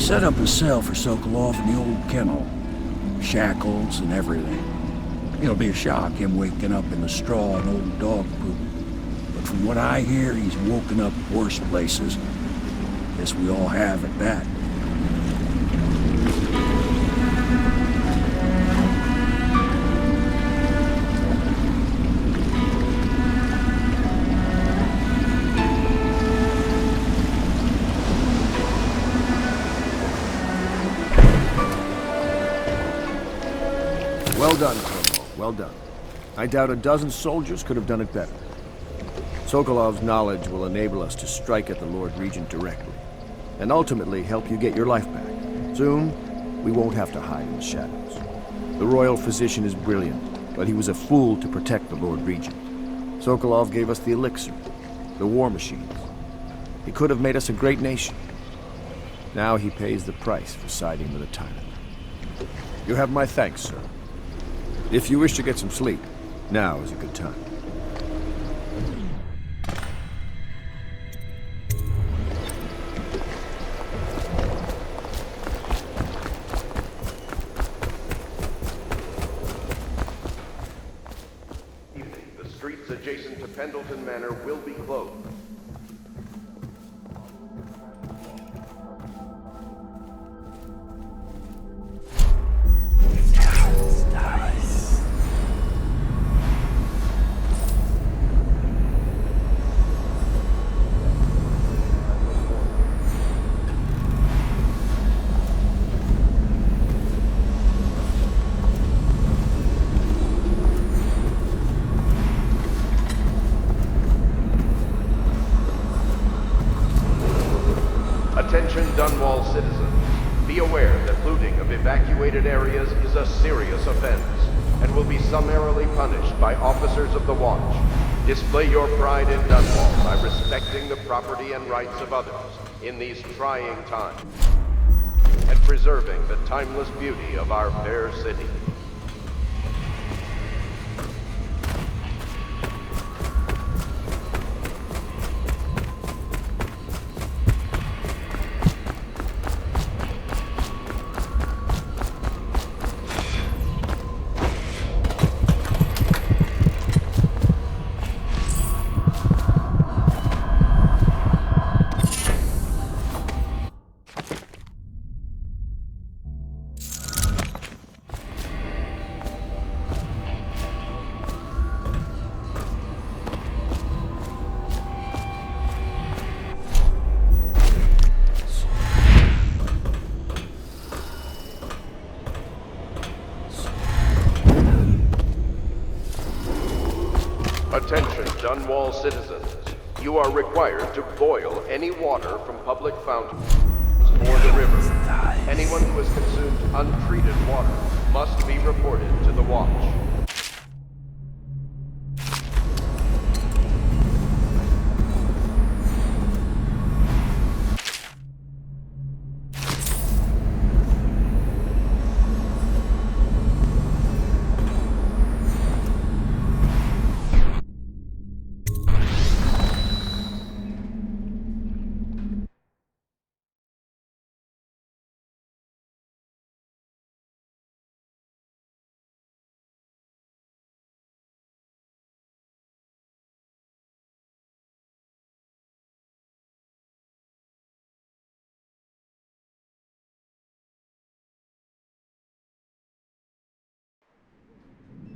set up a cell for Sokolov in the old kennel. Shackles and everything. It'll be a shock, him waking up in the straw and old dog poop. But from what I hear, he's woken up worse places. Guess we all have at that. Well done, Corvo. Well done. I doubt a dozen soldiers could have done it better. Sokolov's knowledge will enable us to strike at the Lord Regent directly, and ultimately help you get your life back. Soon, we won't have to hide in the shadows. The royal physician is brilliant, but he was a fool to protect the Lord Regent. Sokolov gave us the elixir, the war machines. He could have made us a great nation. Now he pays the price for siding with a tyrant. You have my thanks, sir. If you wish to get some sleep, now is a good time. The streets adjacent to Pendleton Manor will be closed. Attention Dunwall citizens. Be aware that looting of evacuated areas is a serious offense and will be summarily punished by officers of the Watch. Display your pride in Dunwall by respecting the property and rights of others in these trying times and preserving the timeless beauty of our fair city. Attention, Dunwall citizens. You are required to boil any water from public fountains or the river. Anyone who has consumed untreated water must be reported to the Watch.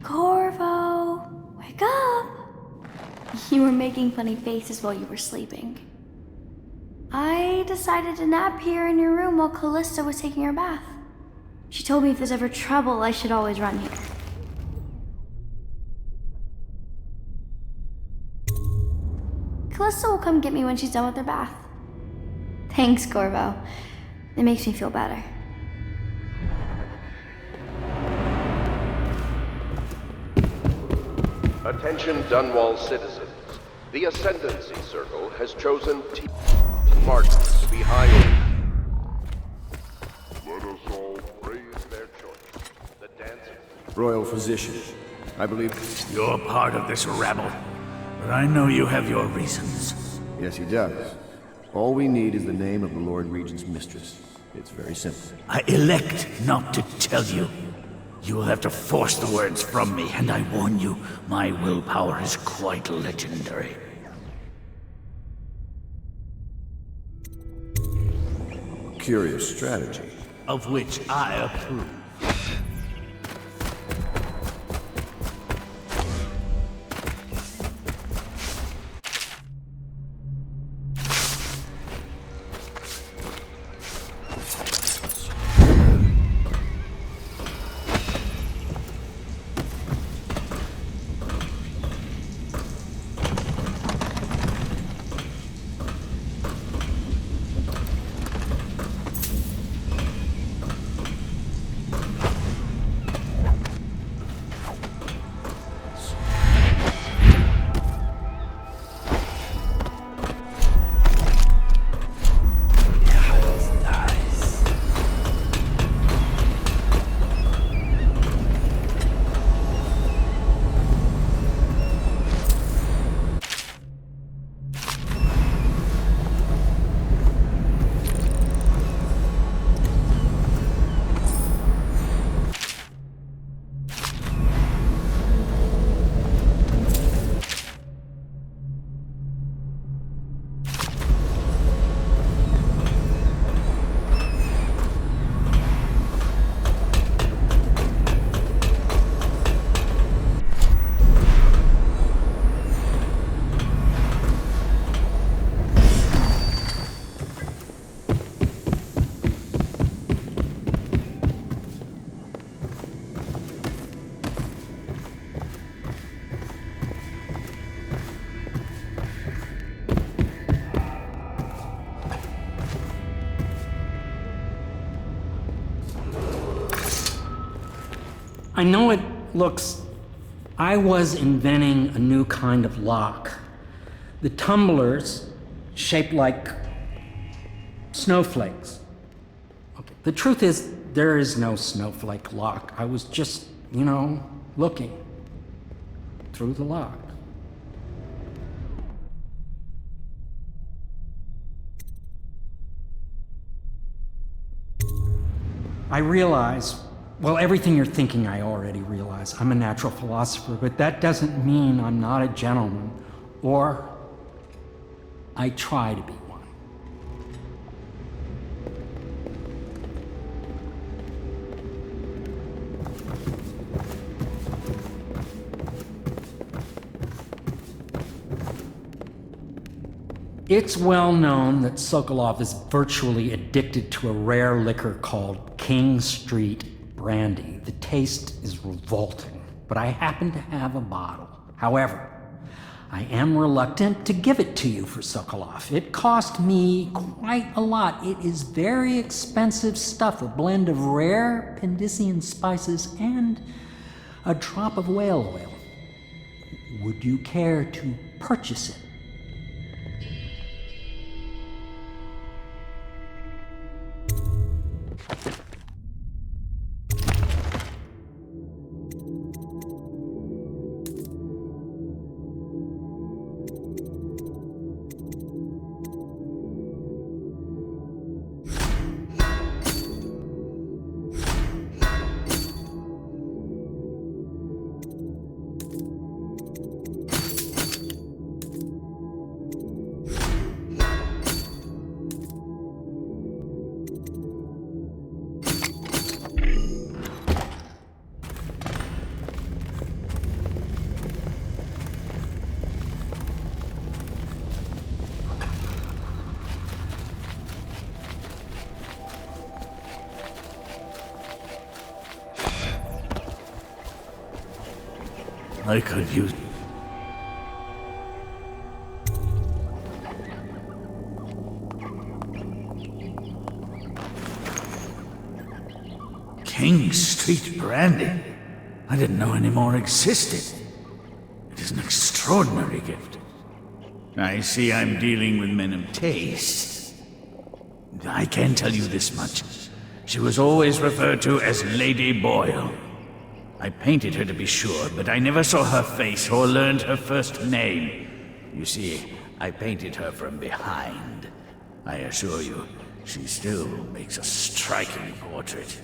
Corvo, wake up! You were making funny faces while you were sleeping. I decided to nap here in your room while Callista was taking her bath. She told me if there's ever trouble, I should always run here. Callista will come get me when she's done with her bath. Thanks, Corvo. It makes me feel better. Attention Dunwall citizens. The Ascendancy Circle has chosen T. Martin to be High Order. Let us all praise their choice. The dancing... Royal Physician, I believe... You're part of this rabble, but I know you have your reasons. Yes, he does. All we need is the name of the Lord Regent's mistress. It's very simple. I elect not to tell you. You will have to force the words from me, and I warn you, my willpower is quite legendary. Curious strategy. Of which I approve. I know it looks... I was inventing a new kind of lock. The tumblers, shaped like snowflakes. Okay. The truth is, there is no snowflake lock. I was just, looking through the lock. I realize, well, everything you're thinking I already realize. I'm a natural philosopher, but that doesn't mean I'm not a gentleman, or I try to be one. It's well known that Sokolov is virtually addicted to a rare liquor called King Street brandy. The taste is revolting, but I happen to have a bottle. However, I am reluctant to give it to you for Sokolov. It cost me quite a lot. It is very expensive stuff, a blend of rare Pendician spices and a drop of whale oil. Would you care to purchase it? I could use... King Street brandy? I didn't know any more existed. It is an extraordinary gift. I see I'm dealing with men of taste. I can tell you this much. She was always referred to as Lady Boyle. I painted her to be sure, but I never saw her face or learned her first name. You see, I painted her from behind. I assure you, She still makes a striking portrait,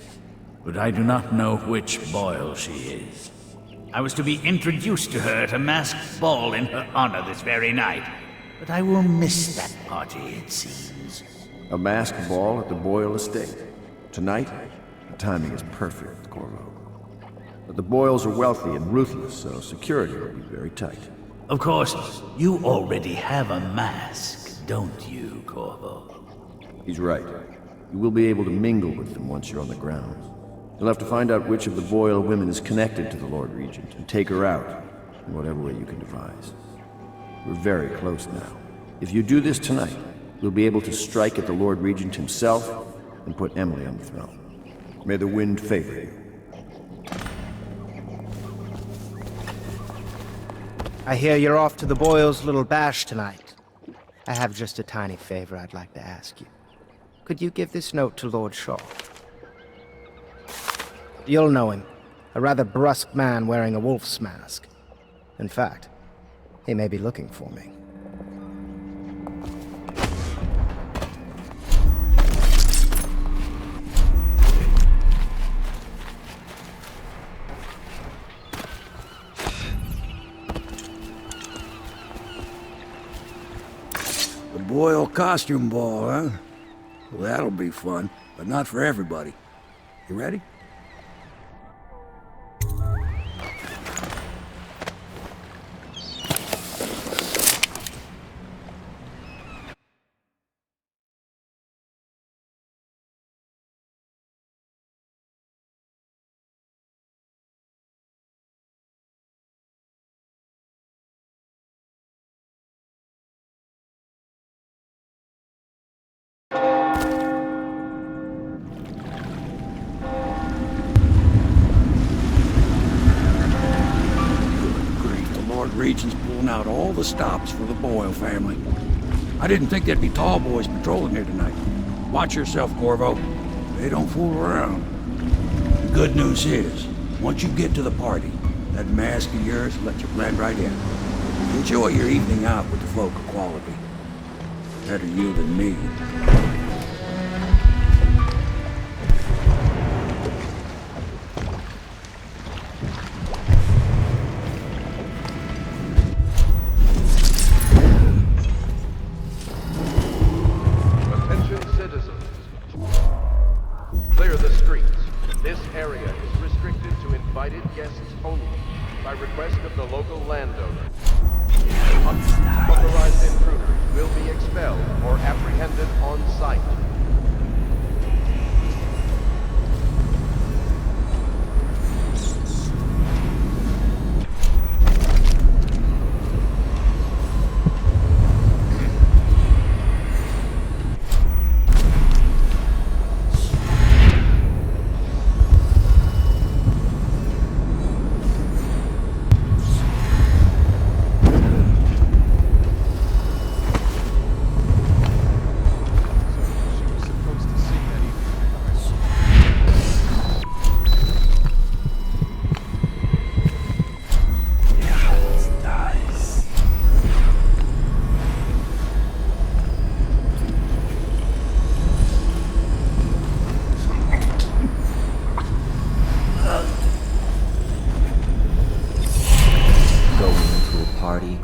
but I do not know which Boyle she is. I was to be introduced to her at a masked ball in her honor this very night, but I will miss that party, it seems. A masked ball at the Boyle estate. Tonight? The timing is perfect, Corvo. But the Boyles are wealthy and ruthless, so security will be very tight. Of course, you already have a mask, don't you, Corvo? He's right. You will be able to mingle with them once you're on the grounds. You'll have to find out which of the Boyle women is connected to the Lord Regent and take her out in whatever way you can devise. We're very close now. If you do this tonight, you'll be able to strike at the Lord Regent himself and put Emily on the throne. May the wind favor you. I hear you're off to the Boyles' little bash tonight. I have just a tiny favor I'd like to ask you. Could you give this note to Lord Shaw? You'll know him. A rather brusque man wearing a wolf's mask. In fact, he may be looking for me. The Boyle costume ball, huh? Well, that'll be fun, but not for everybody. You ready? Regent's pulling out all the stops for the Boyle family. I didn't think there'd be tall boys patrolling here tonight. Watch yourself, Corvo. They don't fool around. The good news is, once you get to the party, that mask of yours will let you blend right in. Enjoy your evening out with the folk of quality. Better you than me.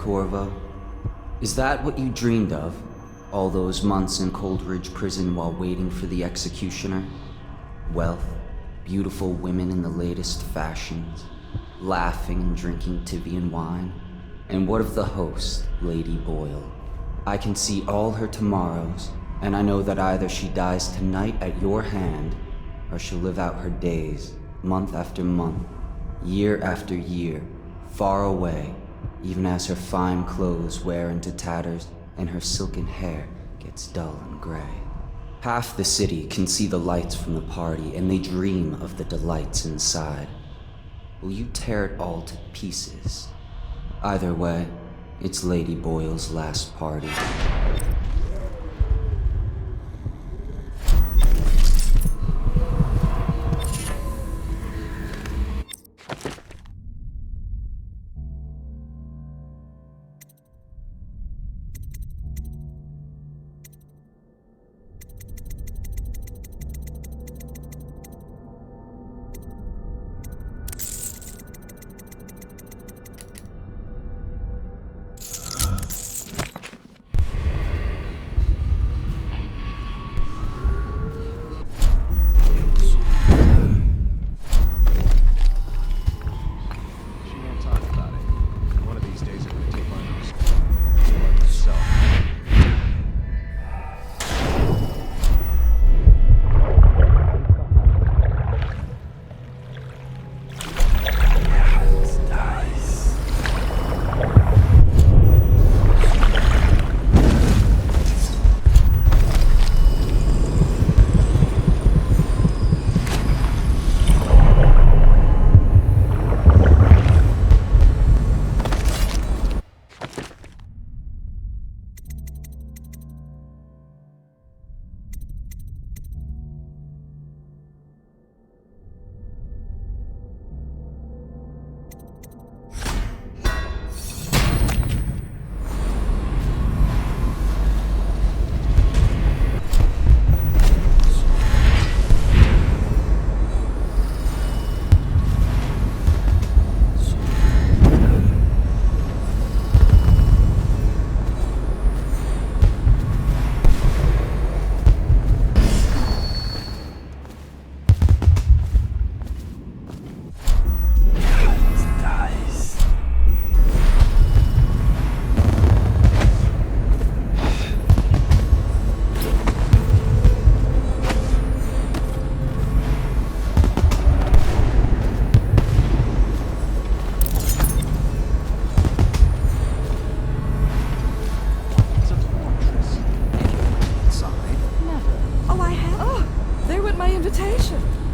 Corvo? Is that what you dreamed of? All those months in Coldridge Prison while waiting for the executioner? Wealth, beautiful women in the latest fashions, laughing and drinking Tibian wine? And what of the host, Lady Boyle? I can see all her tomorrows, and I know that either she dies tonight at your hand, or she'll live out her days, month after month, year after year, far away, even as her fine clothes wear into tatters and her silken hair gets dull and gray. Half the city can see the lights from the party, and they dream of the delights inside. Will you tear it all to pieces? Either way, it's Lady Boyle's last party.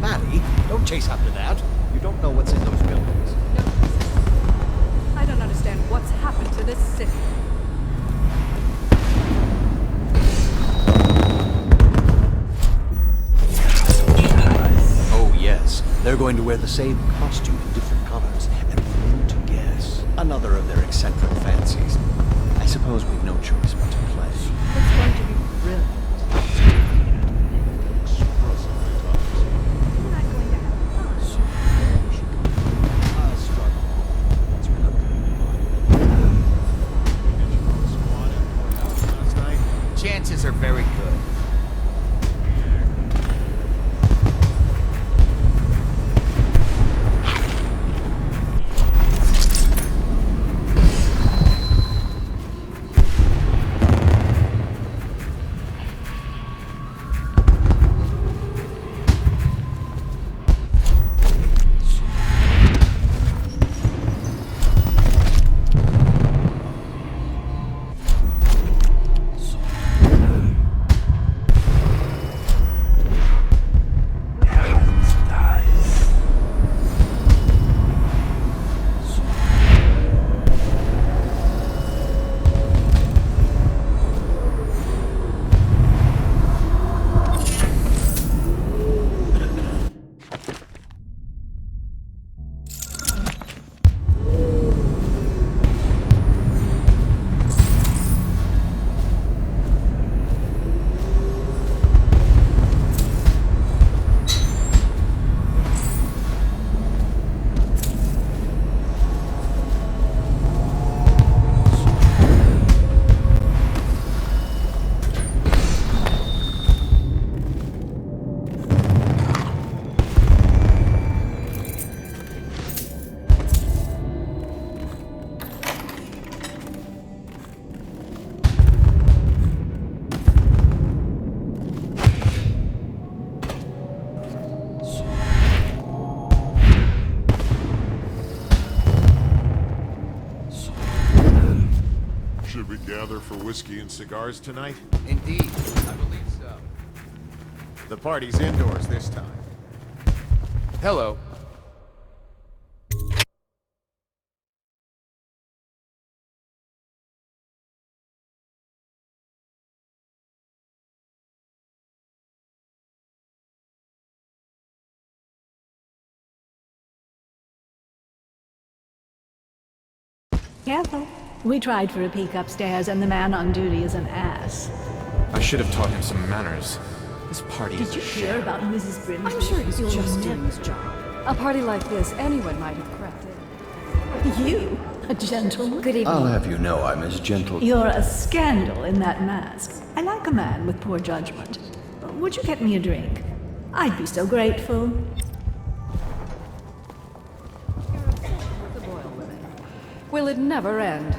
Maddie, don't chase after that. You don't know what's in those buildings. No, I don't understand what's happened to this city. Oh yes, they're going to wear the same costume in different colors, and begin to guess. Another of their eccentric fancies. I suppose we've no choice but to play. It's going to be brilliant. We're not going to have fun. Chances are very good. Gather for whiskey and cigars tonight? Indeed, I believe so. The party's indoors this time. Hello. Careful. We tried for a peek upstairs, and the man on duty is an ass. I should have taught him some manners. This party is a Did you hear sham. about Mrs. Brimsley? I'm sure he's You'll just never- doing his job. A party like this, anyone might have crept in. You, a gentleman? Good evening. I'll have you know I'm as gentle. You're a scandal in that mask. I like a man with poor judgment. Would you get me a drink? I'd be so grateful. Will it never end?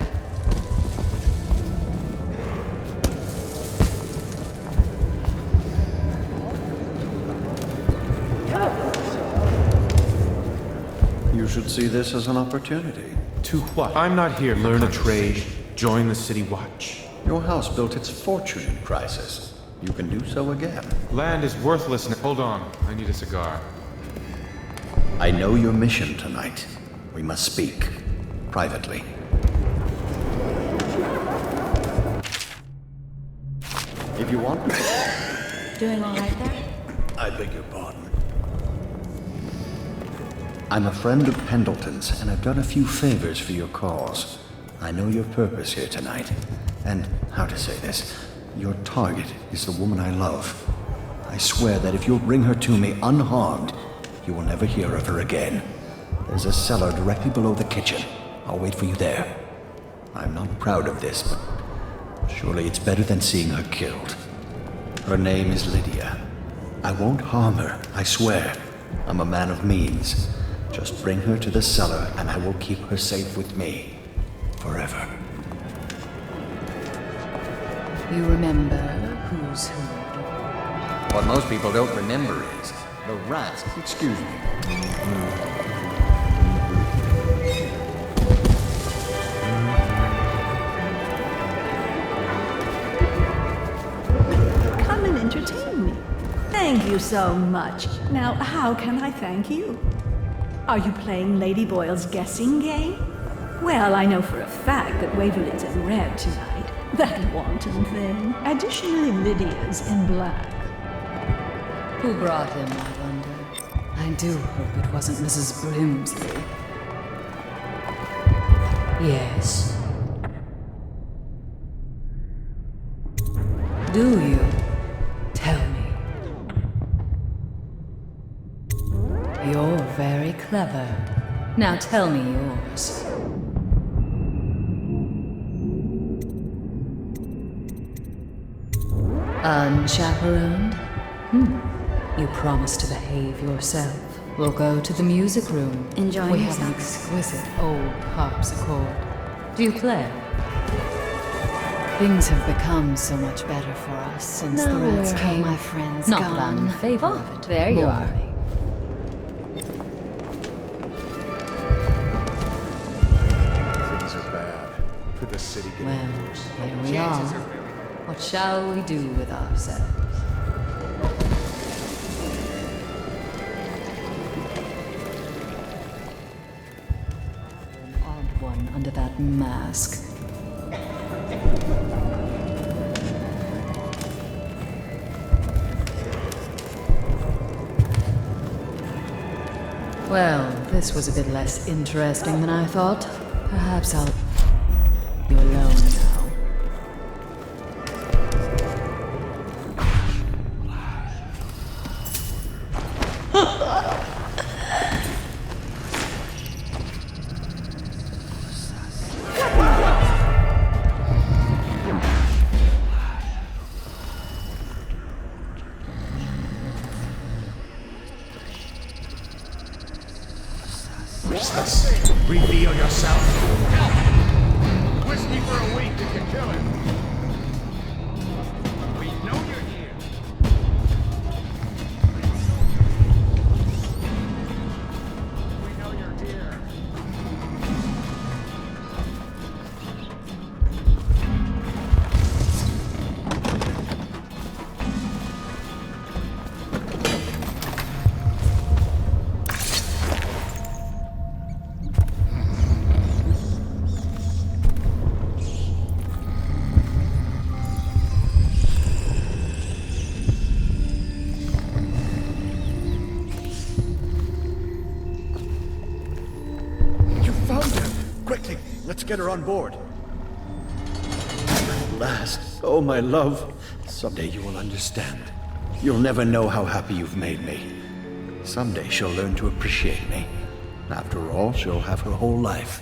You should see this as an opportunity. To what? I'm not here. Learn a trade. Join the city watch. Your house built its fortune in crisis. You can do so again. Land is worthless. Hold on. I need a cigar. I know your mission tonight. We must speak. Privately. If you want me. Doing all right there? I beg your pardon. I'm a friend of Pendleton's, and I've done a few favors for your cause. I know your purpose here tonight. And, how to say this, your target is the woman I love. I swear that if you'll bring her to me unharmed, you will never hear of her again. There's a cellar directly below the kitchen. I'll wait for you there. I'm not proud of this, but surely it's better than seeing her killed. Her name is Lydia. I won't harm her, I swear. I'm a man of means. Just bring her to the cellar, and I will keep her safe with me. Forever. You remember who's who? What most people don't remember is the rat. Excuse me. Come and entertain me. Thank you so much. Now, how can I thank you? Are you playing Lady Boyle's guessing game? Well, I know for a fact that Waverly's in red tonight. That wanton thing. Additionally, Lydia's in black. Who brought him, I wonder? I do hope it wasn't Mrs. Brimsley. Yes. Do you? Tell me. You're very clever. Now tell me yours. Unchaperoned? You promised to behave yourself. We'll go to the music room. Enjoying We have an yourself? exquisite old harpsichord. Do you play? Things have become so much better for us since the rats came. my friends Not gone? that I'm in favor of it. there you are. Morally. Things are bad. Could the city get Well, here we are. What shall we do with ourselves? An odd one under that mask. Well, this was a bit less interesting than I thought. Perhaps I'll leave you alone now. Reveal yourself. Help! Twist me for a week if you kill him. We know you're here. We know you're here. Quickly, let's get her on board. At last. Oh, my love. Someday you will understand. You'll never know how happy you've made me. Someday she'll learn to appreciate me. After all, she'll have her whole life.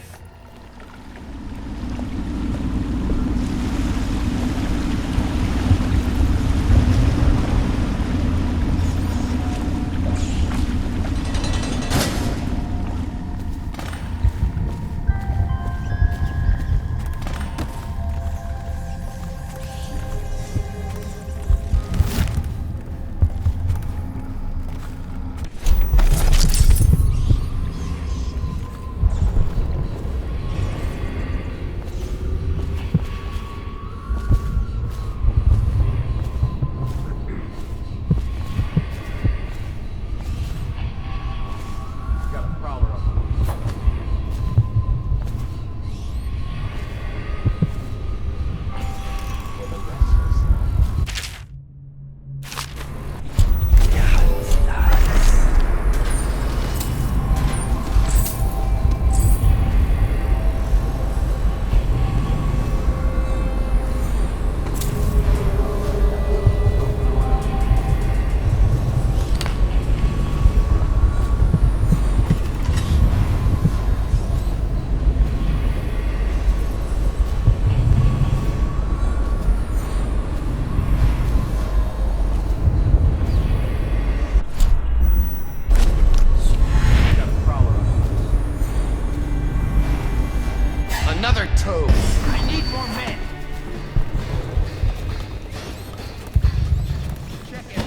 Another toad. I need more men. Check it.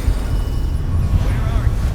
Where are you?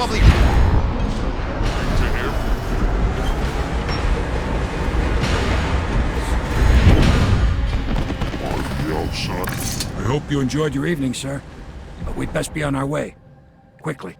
probably... I hope you enjoyed your evening, sir. But we'd best be on our way. Quickly.